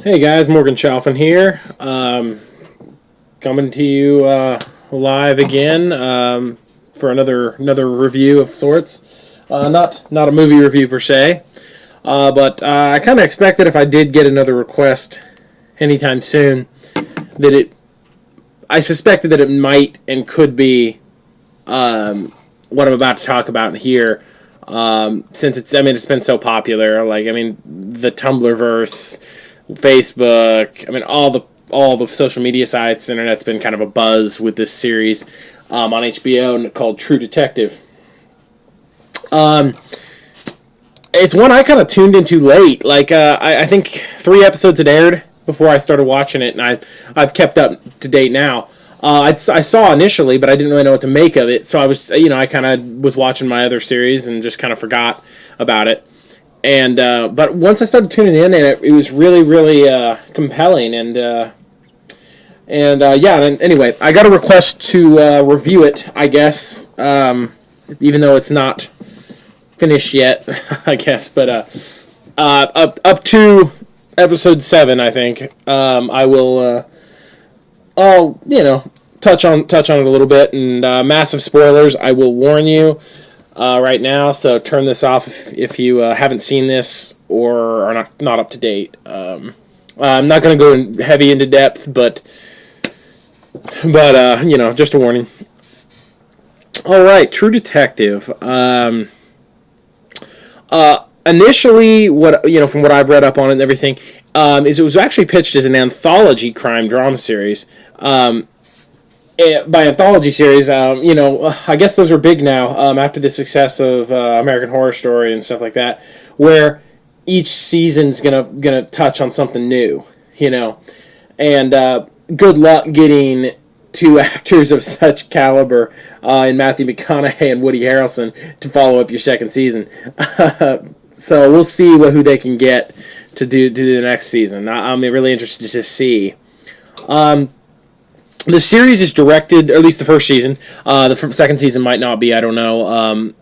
Hey guys, Morgan Chalfin here. Coming to you live again for another review of sorts. Not a movie review per se, but I kind of expected if I did get another request anytime soon that I suspected that it might and could be what I'm about to talk about here. Since it's been so popular. The Tumblrverse, Facebook. All the social media sites. Internet's been kind of a buzz with this series on HBO called True Detective. It's one I kind of tuned into late. I think 3 episodes had aired before I started watching it, and I've kept up to date now. I saw initially, but I didn't really know what to make of it. So I kind of was watching my other series and just kind of forgot about it. And but once I started tuning in, it was really, really compelling. And anyway, I got a request to review it, I guess, even though it's not finished yet, I guess. But up to episode 7, I think, I will. I'll touch on it a little bit, and massive spoilers. I will warn you right now. So turn this off if you haven't seen this or are not up to date. I'm not going to go heavy into depth, but just a warning. All right, True Detective. Initially, from what I've read up on it and everything, is it was actually pitched as an anthology crime drama series. By anthology series, I guess those are big now after the success of American Horror Story and stuff like that, where each season's gonna touch on something new, and good luck getting 2 actors of such caliber in Matthew McConaughey and Woody Harrelson to follow up your second season. So we'll see who they can get to do the next season. I'm really interested to see. The series is directed, or at least the first season. The second season might not be. I don't know.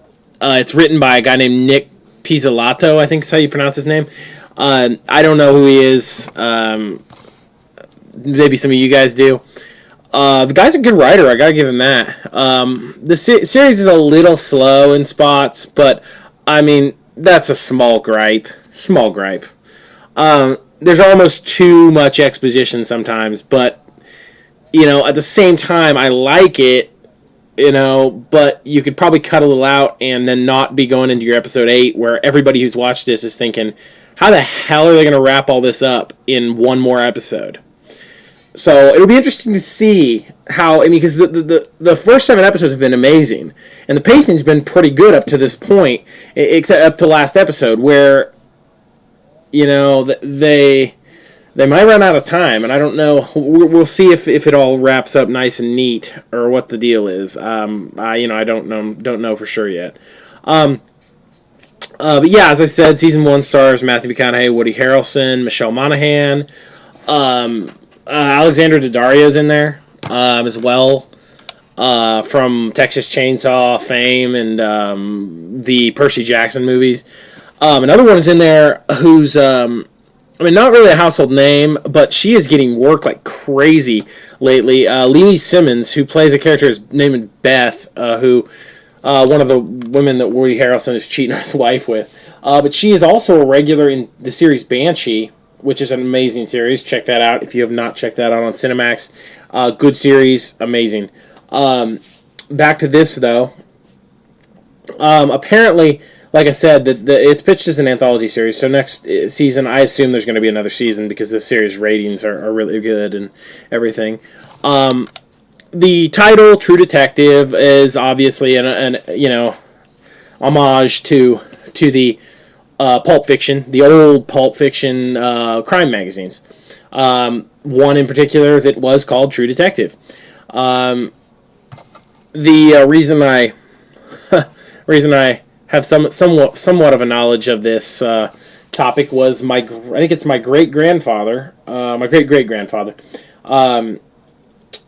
It's written by a guy named Nick Pizzolatto, I think is how you pronounce his name. I don't know who he is. Maybe some of you guys do. The guy's a good writer. I gotta give him that. The series is a little slow in spots, but that's a small gripe. Small gripe. There's almost too much exposition sometimes, but at the same time, I like it, but you could probably cut a little out and then not be going into your episode 8 where everybody who's watched this is thinking, how the hell are they going to wrap all this up in one more episode? So it'll be interesting to see how, because the first 7 episodes have been amazing, and the pacing's been pretty good up to this point, except up to last episode, where, they might run out of time, and I don't know. We'll see if it all wraps up nice and neat, or what the deal is. I don't know for sure yet. But yeah, as I said, season 1 stars Matthew McConaughey, Woody Harrelson, Michelle Monaghan, Alexandra Daddario's in there as well, from Texas Chainsaw fame and the Percy Jackson movies. Another one is in there who's not really a household name, but she is getting work like crazy lately. Lily Simmons, who plays a character named Beth, who one of the women that Woody Harrelson is cheating on his wife with. But she is also a regular in the series Banshee, which is an amazing series. Check that out if you have not checked that out on Cinemax. Good series, amazing. Back to this, though. Apparently, like I said, it's pitched as an anthology series, so next season, I assume there's going to be another season because the series ratings are really good and everything. The title, True Detective, is obviously an homage to the Pulp Fiction, the old Pulp Fiction crime magazines. One in particular that was called True Detective. The reason I have somewhat of a knowledge of this topic was I think it's my great-grandfather, my great-great-grandfather,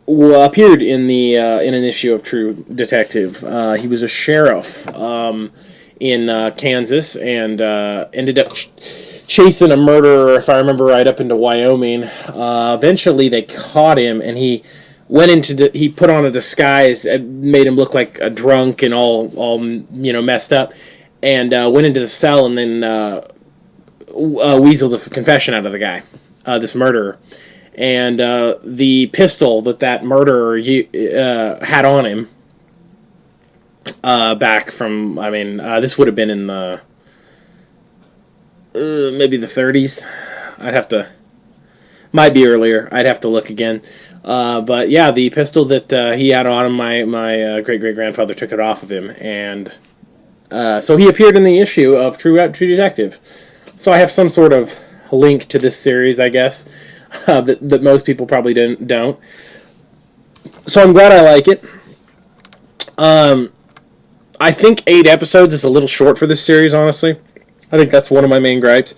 who appeared in an issue of True Detective. He was a sheriff in Kansas and ended up chasing a murderer, if I remember right, up into Wyoming. Eventually, they caught him, and he he put on a disguise, made him look like a drunk and all messed up, and went into the cell, and then weaseled the confession out of the guy, this murderer. And the pistol that murderer had on him, back from, this would have been in the maybe the 30s. Might be earlier. I'd have to look again. But yeah, the pistol that he had on him, my great-great-grandfather took it off of him, and so he appeared in the issue of True Detective. So I have some sort of link to this series, I guess, that most people probably don't. So I'm glad I like it. I think 8 episodes is a little short for this series, honestly. I think that's one of my main gripes.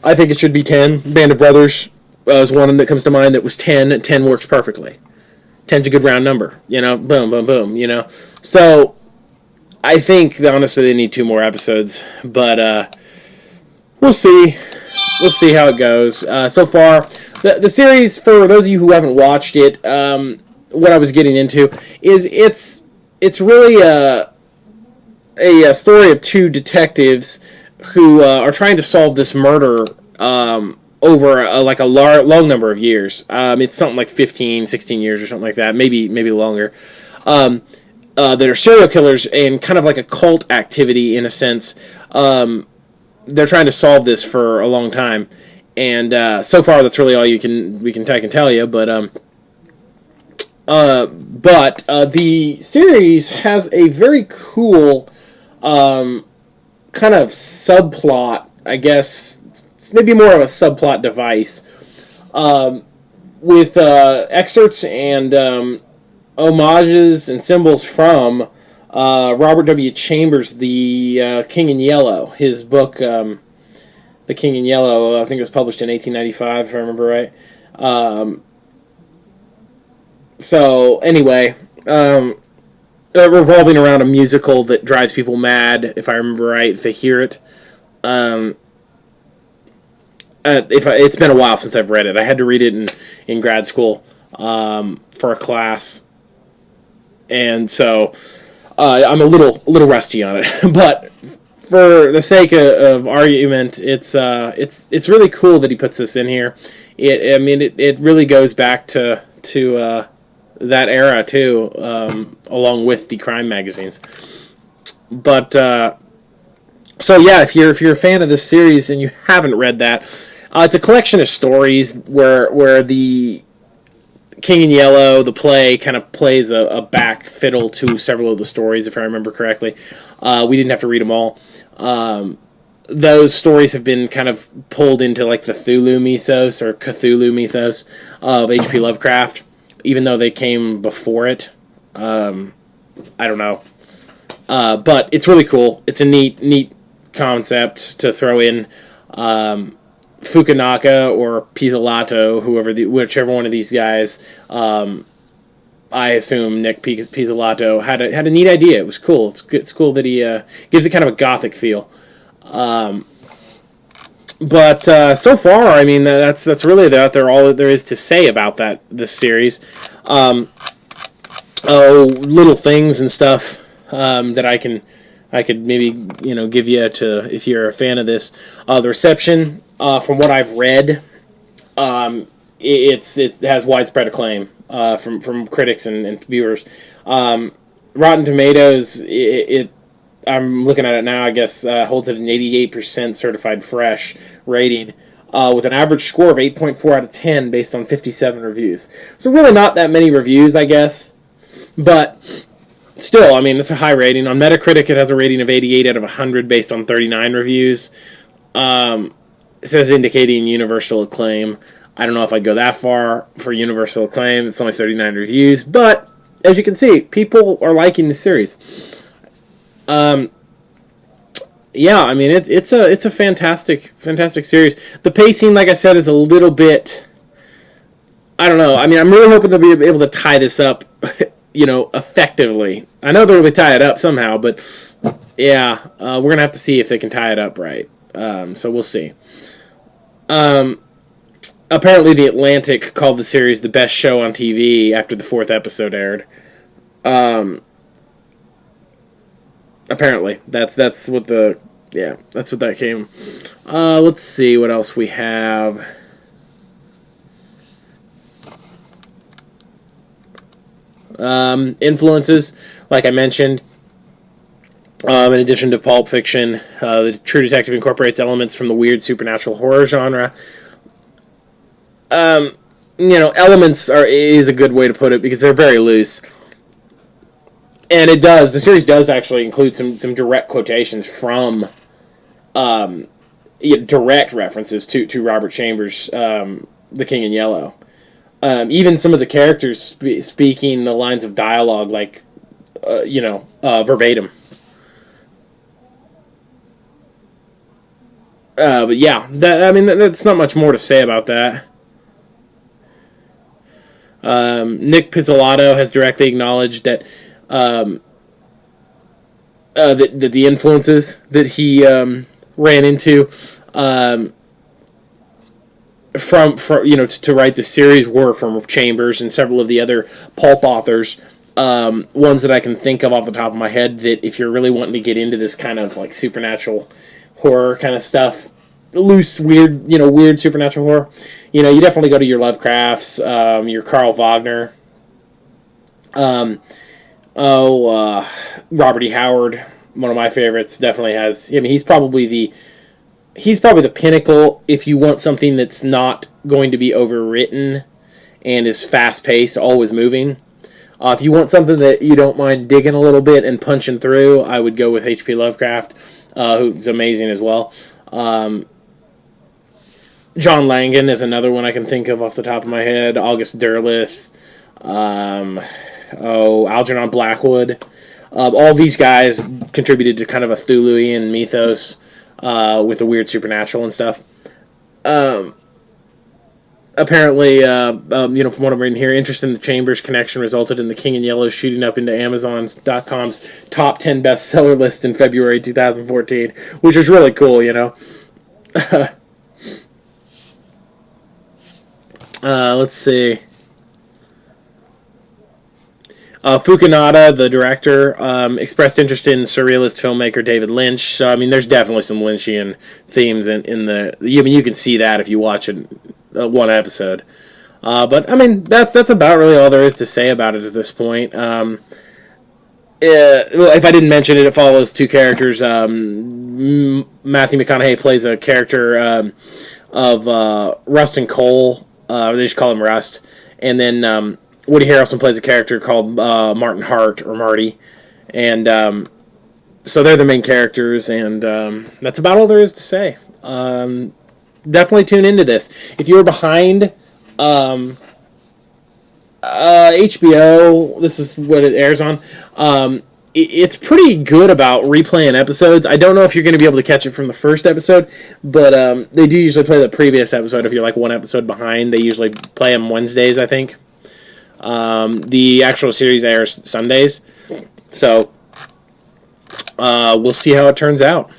I think it should be 10. Band of Brothers is one that comes to mind that was 10. 10 works perfectly. 10's a good round number. Boom, boom, boom, So, I think, honestly, they need 2 more episodes. But, we'll see. We'll see how it goes. So far, the series, for those of you who haven't watched it, what I was getting into is it's really a story of 2 detectives who are trying to solve this murder over a long number of years. It's something like 15, 16 years or something like that, maybe longer. That are serial killers and kind of like a cult activity in a sense. They're trying to solve this for a long time, and so far that's really all I can tell you. But the series has a very cool kind of subplot, I guess. It's maybe more of a subplot device, with excerpts and homages and symbols from Robert W. Chambers, The King in Yellow. His book, The King in Yellow, I think it was published in 1895, if I remember right. So, anyway, revolving around a musical that drives people mad, if I remember right, if they hear it. It's been a while since I've read it. I had to read it in grad school for a class, and so I'm a little rusty on it. But for the sake of argument, it's really cool that he puts this in here. It really goes back to that era too, along with the crime magazines. But so yeah, if you're a fan of this series and you haven't read that, it's a collection of stories where the King in Yellow, the play, kind of plays a back fiddle to several of the stories, if I remember correctly. We didn't have to read them all. Those stories have been kind of pulled into like the Cthulhu mythos or Cthulhu mythos of H.P. Lovecraft, even though they came before it. I don't know. But it's really cool. It's a neat concept to throw in. Fukunaga or Pizzolatto, whichever one of these guys, I assume Nick Pizzolatto had a neat idea. It was cool. It's cool that he gives it kind of a gothic feel. But so far, I mean, that's really all that there is to say about this series. Little things and stuff that I could maybe give you to, if you're a fan of this. The reception, from what I've read, it has widespread acclaim from critics and viewers. Rotten Tomatoes, I'm looking at it now, I guess, holds it an 88% certified fresh rating, with an average score of 8.4 out of 10 based on 57 reviews. So really not that many reviews, I guess, but still, I mean, it's a high rating. On Metacritic, it has a rating of 88 out of 100 based on 39 reviews. It says indicating universal acclaim. I don't know if I'd go that far for universal acclaim. It's only 39 reviews, but as you can see, people are liking the series. Yeah, I mean, it's a fantastic series. The pacing, like I said, is a little bit, I don't know. I mean, I'm really hoping they'll be able to tie this up, effectively. I know they'll really tie it up somehow, but yeah, we're gonna have to see if they can tie it up right. So we'll see. Apparently, The Atlantic called the series the best show on TV after the fourth episode aired. Um, Apparently, that's what the that's what that came. Let's see what else we have. Influences, like I mentioned. In addition to Pulp Fiction, the True Detective incorporates elements from the weird supernatural horror genre. Um, elements is a good way to put it because they're very loose, and the series does actually include some direct quotations from, um, direct references to Robert Chambers, The King in Yellow. Even some of the characters speaking the lines of dialogue like, verbatim. But yeah, that's not much more to say about that. Nick Pizzolatto has directly acknowledged that, um, that the influences that he ran into, um, from to write the series were from Chambers and several of the other pulp authors. Ones that I can think of off the top of my head that if you're really wanting to get into this kind of like supernatural horror kind of stuff, loose, weird supernatural horror, you definitely go to your Lovecrafts, your Carl Wagner, um, Robert E. Howard, one of my favorites, definitely has. I mean, he's probably the pinnacle if you want something that's not going to be overwritten and is fast paced, always moving. If you want something that you don't mind digging a little bit and punching through, I would go with H.P. Lovecraft, who's amazing as well. John Langan is another one I can think of off the top of my head. August Derleth, Algernon Blackwood. All these guys contributed to kind of a Cthulhuian mythos, with the weird supernatural and stuff. Um, Apparently, from what I'm reading here, interest in the Chambers connection resulted in The King in Yellow shooting up into Amazon.com's top 10 bestseller list in February 2014, which is really cool, Let's see. Fukunaga, the director, expressed interest in surrealist filmmaker David Lynch. So, I mean, there's definitely some Lynchian themes in the. I mean, you can see that if you watch it, one episode. But I mean, that's about really all there is to say about it at this point. If I didn't mention it, it follows two characters. Matthew McConaughey plays a character, of Rustin Cole. They just call him Rust, and then. Woody Harrelson plays a character called Martin Hart, or Marty, and so they're the main characters, and that's about all there is to say. Definitely tune into this. If you were behind HBO, this is what it airs on. It's pretty good about replaying episodes. I don't know if you're going to be able to catch it from the first episode, but they do usually play the previous episode if you're like one episode behind. They usually play them Wednesdays, I think. The actual series airs Sundays, so we'll see how it turns out.